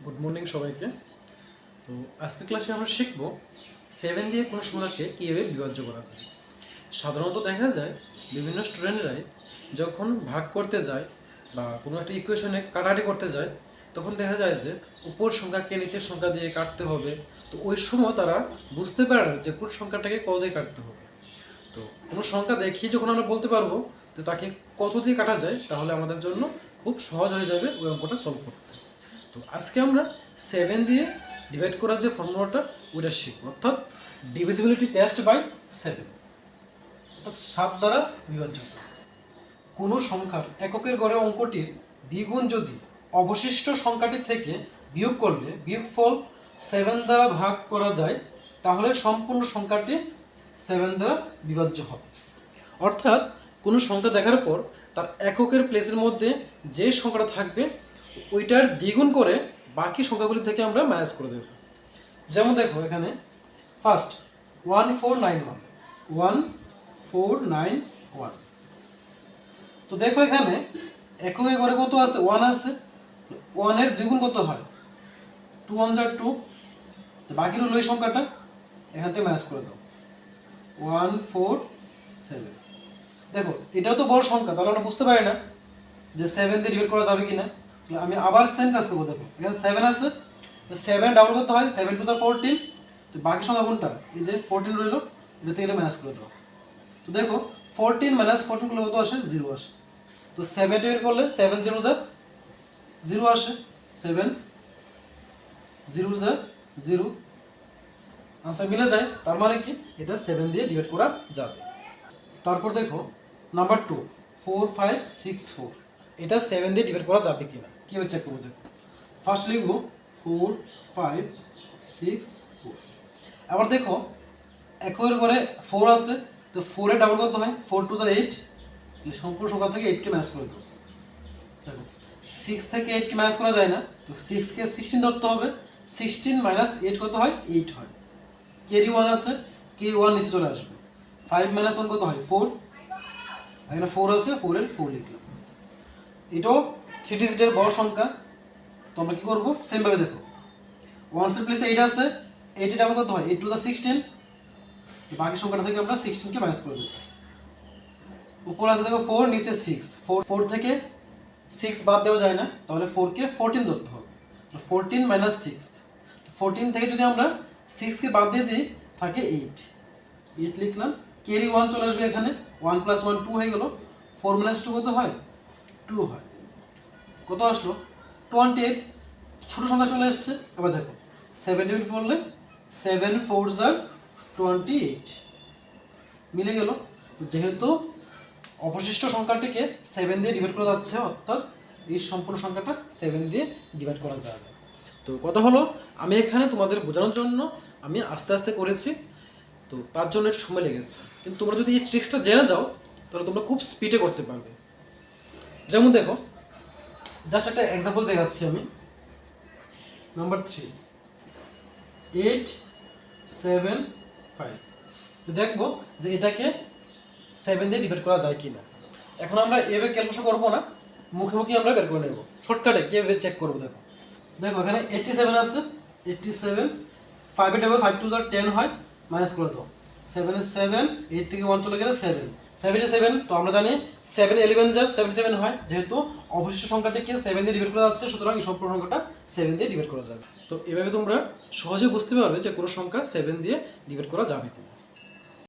Good morning সবাইকে। তো আজকের ক্লাসে আমরা শিখব 7 দিয়ে কোনো সংখ্যাকে কীভাবে বিভাজ্য করা যায়। সাধারণত দেখা যায় বিভিন্ন স্টুডেন্টরাই যখন ভাগ করতে যায় বা কোনো একটা ইকুয়েশনে কাটাকাটি করতে যায়, তখন দেখা যায় যে উপর সংখ্যাকে নিচের সংখ্যা দিয়ে কাটতে হবে। তো ওই সময় তারা বুঝতে পারে না যে কোন সংখ্যাটাকে কত দিয়ে কাটতে হবে। তো কোনো সংখ্যা দেখিয়ে যখন আমরা বলতে পারবো যে তাকে কত দিয়ে কাটা যায়, তাহলে আমাদের জন্য খুব সহজ হয়ে যাবে ওই অঙ্কটা সলভ করতে। তো আজকে আমরা 7 দিয়ে ডিভাইড করার যে ফর্মুলাটা ওইটা শিখব, অর্থাৎ ডিভিজিবিলিটি টেস্ট বাই 7, অর্থাৎ 7 দ্বারা বিভাজ্য। কোনো সংখ্যার এককের গড়ে অঙ্কটির দ্বিগুণ যদি অবশিষ্ট সংখ্যাটি থেকে বিয়োগ করলে বিয়োগফল 7 দ্বারা ভাগ করা যায়, তাহলে সম্পূর্ণ সংখ্যাটি 7 দ্বারা বিভাজ্য হবে। অর্থাৎ কোনো সংখ্যা দেখার পর তার এককের প্লেসের মধ্যে যে সংখ্যাটা থাকবে ওইটার দ্বিগুণ করে বাকি সংখ্যাগুলি থেকে আমরা মাইনাস করে দেব। যেমন দেখো এখানে ফার্স্ট 1491। তো দেখো এখানে এককের ঘরে কত আছে? 1 আছে। 1 এর দ্বিগুণ কত হয়? 2 1 যা 2। তো বাকি রইল এই সংখ্যাটা, এখান থেকে মাইনাস করে দাও 147। দেখো এটাও তো বড় সংখ্যা, তাহলে আমরা বুঝতে পারি না যে 7 দিয়ে ডিভাইড করা যাবে কিনা। আমি আবার সেম কাজ করবো। দেখো এখানে 7 আছে, 7 ডাবল করতে হয়, 7 টু 14। তো বাকি সংখ্যা কোনটা? এই যে 14 রইল, এটা থেকে এটা মাইনাস করে দাও। তো দেখো 14 মাইনাস 14 করলে কত আসে? 0 আসে। তো 7 ডিভাইড করলে 7 0 যা 0 আসে, 7 0 যা 0, আনসার মিলে যায়। তার মানে কি এটা 7 দিয়ে ডিভাইড করা যাবে। তারপর দেখো নাম্বার 2 4564, এটা 7 দিয়ে ডিভাইড করা যাবে কিনা কীভাবে চেক করবো? দেখো ফার্স্ট লিখবো 4564। আবার দেখো এককের ঘরে 4 আছে, তো 4 এর ডাবল কত হয়? 4 2 8। সম্পূর্ণ সংখ্যা থেকে 8 কে মাইনাস করে দেবো। দেখো 6 থেকে 8 কে মাইনাস করা যায় না, তো 6 কে 16 ধরতে হবে। 16 মাইনাস 8 কত হয়? 8 হয়। ক্যারি 1 আছে, ক্যারি 1 নিচে চলে আসবে। 5 মাইনাস 1 কত হয়? 4। এখানে 4 আছে, 4 এর 4 লিখলাম। এটাও 3 ডিজিটের বড় সংখ্যা, তো আমরা কি করবো? সেম ভাবে দেখো 1 এর প্লেসে 8 আছে, 8 এর ডাবল কত হয়? 8 2 যা 16। বাকি সংখ্যাটা থেকে আমরা 16 কে মাইনাস করে দেব। উপর আছে দেখো 4, নিচে 6। 4 থেকে 6 বাদ দেওয়া যায় না, তাহলে 4 কে 14 ধরতে হবে। 14 মাইনাস 6, 14 থেকে যদি আমরা 6 কে বাদ দিয়ে দিই থাকে 8 লিখলাম। ক্যারি 1 চলে আসবে এখানে, 1 + 1 2 হয়ে গেল। 4 - 2 কত হয়? 2 হয়। কত আসলো? 28। ছোট সংখ্যা চলে এসছে। আবার দেখো 7 ডিভাইড করলে 7 4 যা 28 মিলে গেল। যেহেতু অবশিষ্ট সংখ্যাটিকে 7 দিয়ে ডিভাইড করা যাচ্ছে, অর্থাৎ এই সম্পূর্ণ সংখ্যাটা 7 দিয়ে ডিভাইড করা যাবে। তো কথা হলো, আমি এখানে তোমাদের বোঝানোর জন্য আমি আস্তে আস্তে করেছি, তো তার জন্য একটু সময় লেগেছে। কিন্তু তোমরা যদি এই ট্রিক্সটা জেনে যাও, তাহলে তোমরা খুব স্পিডে করতে পারবে। যেমন দেখো জাস্ট একটা এক্সাম্পল দেখাচ্ছি আমি। নাম্বার 3 8 7 5। তো দেখবো যে এটাকে 7 দিয়ে ডিভাইড করা যায় কিনা। এখন আমরা এভাবে ক্যালকুলেশন করবো না, মুখে মুখে আমরা বের করে নেব। শর্টকাটে কীভাবে চেক করবো? দেখো দেখো এখানে 87 আছে, 87। 5 এর ডাবল 5 2 যা 10 হয়, মাইনাস করে দাও। 7 এর 7, 8 থেকে 1 চলে গেলে 7, 7 এর 7। তো আমরা জানি 7 11 যা 77 হয়। যেহেতু অবশিষ্ট সংখ্যাটিকে 7 দিয়ে ডিভাইড করা যাচ্ছে, সুতরাং এই সম্পূর্ণ সংখ্যাটা 7 দিয়ে ডিভাইড করা যাবে। তো এভাবে তোমরা সহজে বুঝতে পারবে যে কোনো সংখ্যা 7 দিয়ে ডিভাইড করা যাবে কিনা।